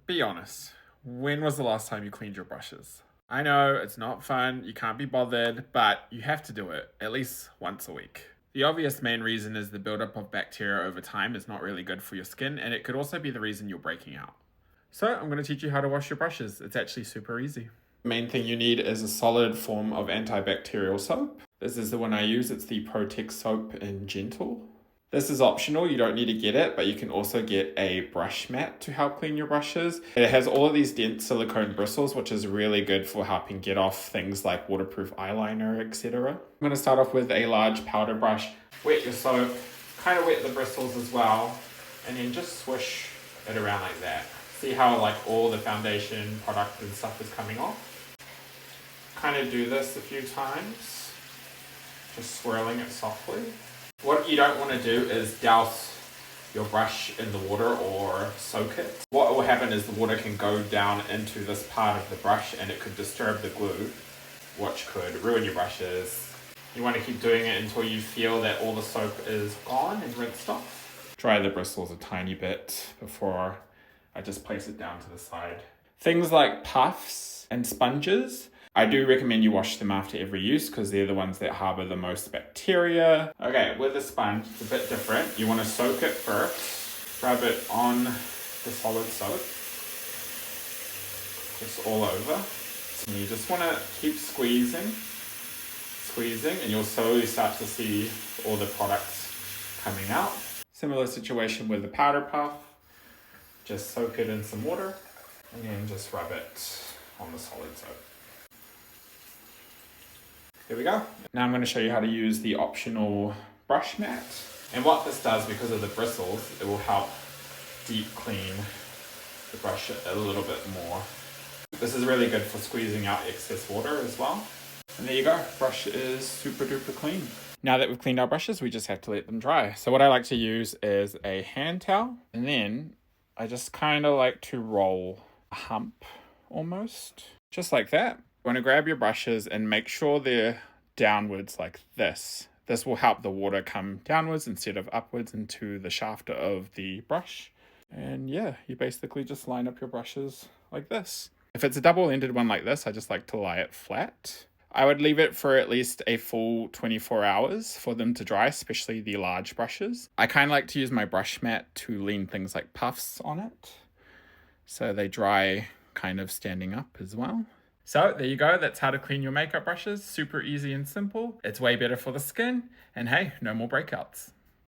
Be honest, when was the last time you cleaned your brushes? I know it's not fun, you can't be bothered, but you have to do it at least once a week. The obvious main reason is the buildup of bacteria over time is not really good for your skin, and it could also be the reason you're breaking out. So I'm going to teach you how to wash your brushes. It's actually super easy. The main thing you need is a solid form of antibacterial soap. This is the one I use. It's the Protex soap in Gentle. This is optional, you don't need to get it, but you can also get a brush mat to help clean your brushes. It has all of these dense silicone bristles, which is really good for helping get off things like waterproof eyeliner, etc. I'm going to start off with a large powder brush. Wet your soap, kind of wet the bristles as well, and then just swish it around like that. See how like all the foundation product and stuff is coming off? Kind of do this a few times, just swirling it softly. What you don't want to do is douse your brush in the water or soak it. What will happen is the water can go down into this part of the brush and it could disturb the glue, which could ruin your brushes. You want to keep doing it until you feel that all the soap is gone and rinsed off. Dry the bristles a tiny bit before I just place it down to the side. Things like puffs and sponges, I do recommend you wash them after every use because they're the ones that harbour the most bacteria. Okay, with a sponge, it's a bit different. You want to soak it first, rub it on the solid soap, just all over. And you just want to keep squeezing, and you'll slowly start to see all the products coming out. Similar situation with the powder puff. Just soak it in some water and then just rub it on the solid soap. There we go. Now I'm going to show you how to use the optional brush mat. And what this does, because of the bristles, it will help deep clean the brush a little bit more. This is really good for squeezing out excess water as well. And there you go. Brush is super duper clean. Now that we've cleaned our brushes, we just have to let them dry. So what I like to use is a hand towel. And then I just kind of like to roll a hump almost. Just like that. You want to grab your brushes and make sure they're downwards like this. This will help the water come downwards instead of upwards into the shaft of the brush. And yeah, you basically just line up your brushes like this. If it's a double-ended one like this, I just like to lie it flat. I would leave it for at least a full 24 hours for them to dry, especially the large brushes. I kind of like to use my brush mat to lean things like puffs on it, so they dry kind of standing up as well. So there you go, that's how to clean your makeup brushes. Super easy and simple. It's way better for the skin, and hey, no more breakouts.